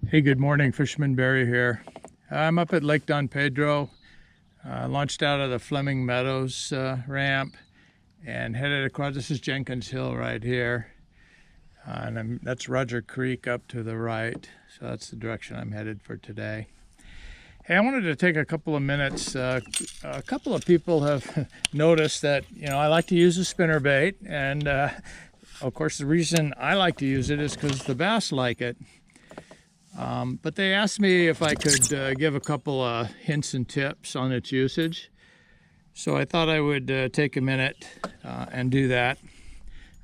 Hey, good morning. Fisherman Barry here. I'm up at Lake Don Pedro, launched out of the Fleming Meadows ramp and headed across. This is Jenkins Hill right here, and that's Roger Creek up to the right. So that's the direction I'm headed for today. Hey, I wanted to take a couple of minutes. A couple of people have noticed that, I like to use a spinnerbait, and of course the reason I like to use it is because the bass like it. But they asked me if I could give a couple of hints and tips on its usage. So I thought I would take a minute and do that.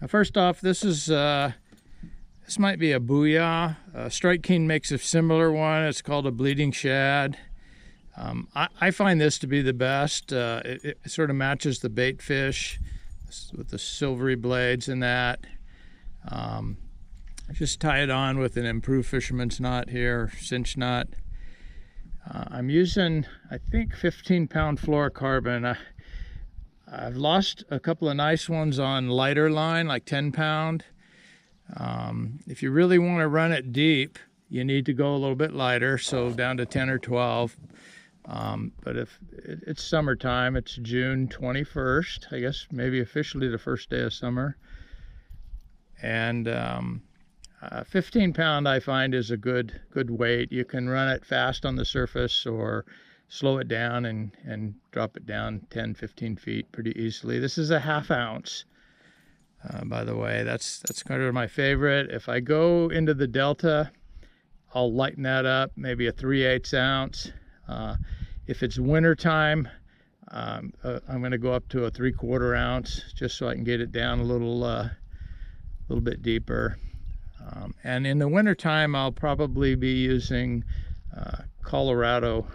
First off, this might be a booyah. Strike King makes a similar one. It's called a bleeding shad. I find this to be the best. It sort of matches the bait fish with the silvery blades and that. Just tie it on with an improved fisherman's knot here, cinch knot. I'm using, I think, 15-pound fluorocarbon. I've lost a couple of nice ones on lighter line, like 10-pound. If you really want to run it deep, you need to go a little bit lighter, so down to 10 or 12. But if it's summertime, it's June 21st, I guess maybe officially the first day of summer. And 15-pound I find is a good weight. You can run it fast on the surface or slow it down and drop it down 10-15 feet pretty easily. This is a 1/2 ounce, by the way. That's kind of my favorite. If I go into the Delta, I'll lighten that up, maybe a 3/8 ounce. If it's winter time, I'm going to go up to a 3/4 ounce just so I can get it down a little bit deeper. And in the wintertime, I'll probably be using Colorado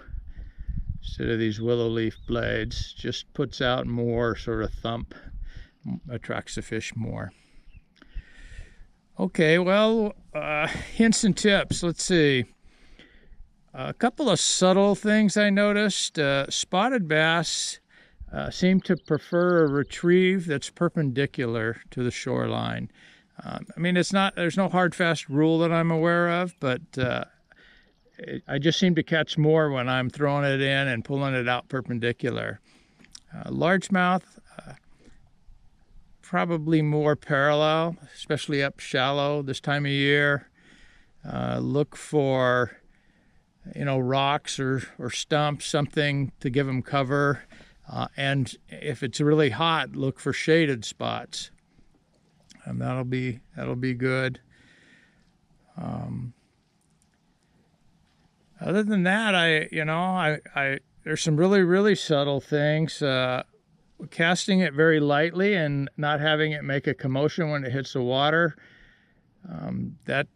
instead of these willow leaf blades. Just puts out more sort of thump, attracts the fish more. Okay, well, hints and tips. Let's see. A couple of subtle things I noticed. Spotted bass seem to prefer a retrieve that's perpendicular to the shoreline. I mean, there's no hard, fast rule that I'm aware of, but I just seem to catch more when I'm throwing it in and pulling it out perpendicular. Largemouth, probably more parallel, especially up shallow this time of year. Look for, rocks or stumps, something to give them cover. And if it's really hot, look for shaded spots. That'll be good. Other than that, there's some really subtle things. Casting it very lightly and not having it make a commotion when it hits the water. That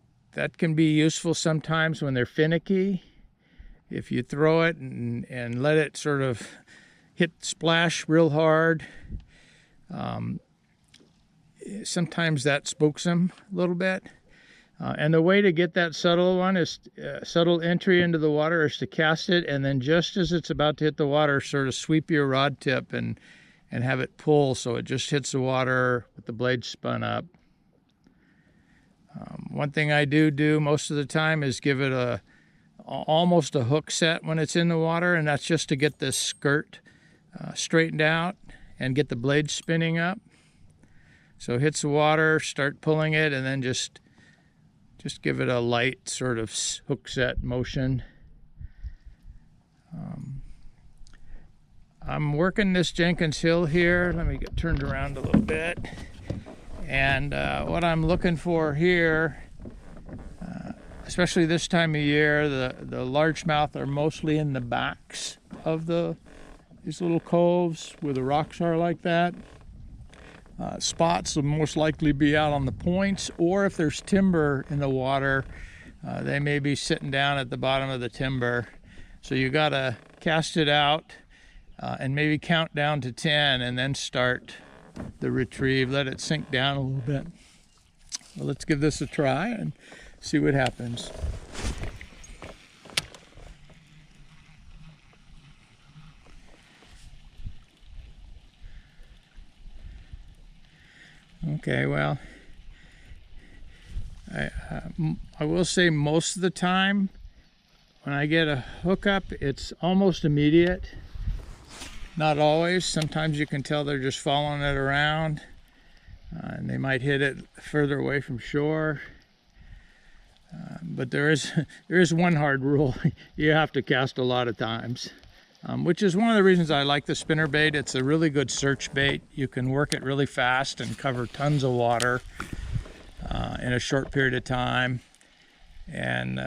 can be useful sometimes when they're finicky. If you throw it and let it sort of hit splash real hard. Sometimes that spooks them a little bit. And the way to get that subtle one is subtle entry into the water is to cast it, and then just as it's about to hit the water, sort of sweep your rod tip and have it pull so it just hits the water with the blade spun up. One thing I do most of the time is give it almost a hook set when it's in the water, and that's just to get this skirt straightened out and get the blade spinning up. So it hits the water, start pulling it, and then just give it a light sort of hook set motion. I'm working this Jenkins Hill here. Let me get turned around a little bit. And what I'm looking for here, especially this time of year, the largemouth are mostly in the backs of these little coves where the rocks are like that. Spots will most likely be out on the points, or if there's timber in the water, they may be sitting down at the bottom of the timber. So you got to cast it out and maybe count down to 10 and then start the retrieve. Let it sink down a little bit. Well, let's give this a try and see what happens. Okay, well, I will say most of the time when I get a hookup, it's almost immediate. Not always. Sometimes you can tell they're just following it around, and they might hit it further away from shore. But there is one hard rule. You have to cast a lot of times, which is one of the reasons I like the spinnerbait. It's a really good search bait. You can work it really fast and cover tons of water in a short period of time. And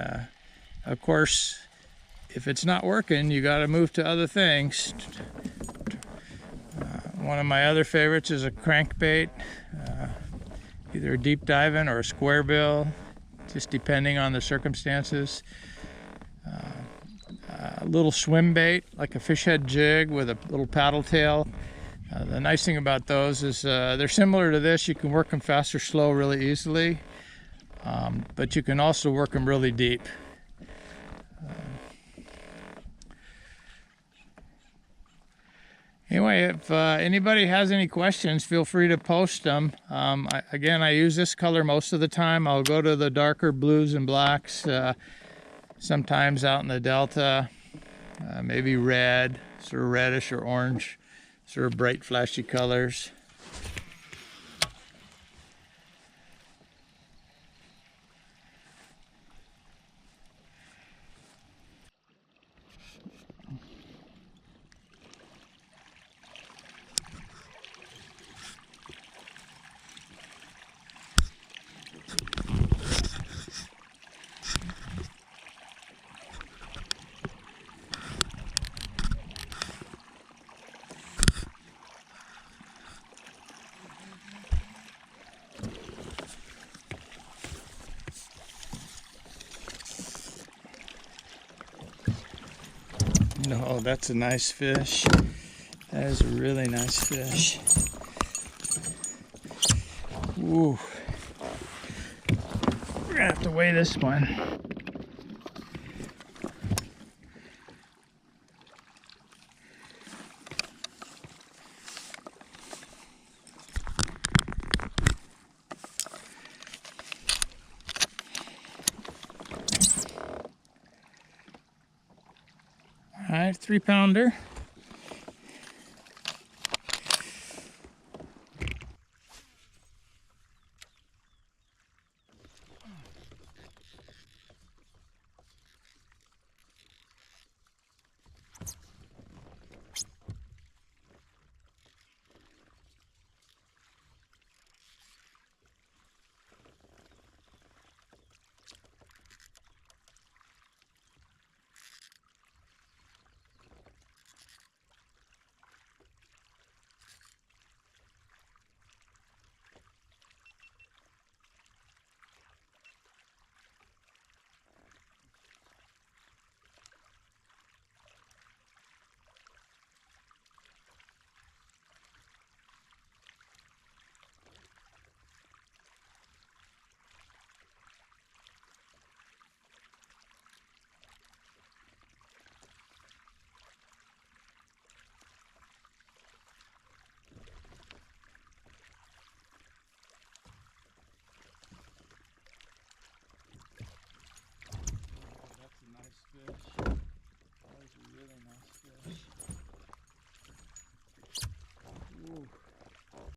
of course, if it's not working, you got to move to other things. One of my other favorites is a crankbait, either a deep diving or a square bill, just depending on the circumstances. A little swim bait, like a fish head jig with a little paddle tail. The nice thing about those is they're similar to this. You can work them fast or slow really easily, but you can also work them really deep. Anyway, if anybody has any questions, feel free to post them. Again, I use this color most of the time. I'll go to the darker blues and blacks, sometimes out in the Delta, maybe red, sort of reddish or orange, sort of bright flashy colors. No, that's a nice fish. That is a really nice fish. Ooh. We're gonna have to weigh this one. All right, 3-pounder.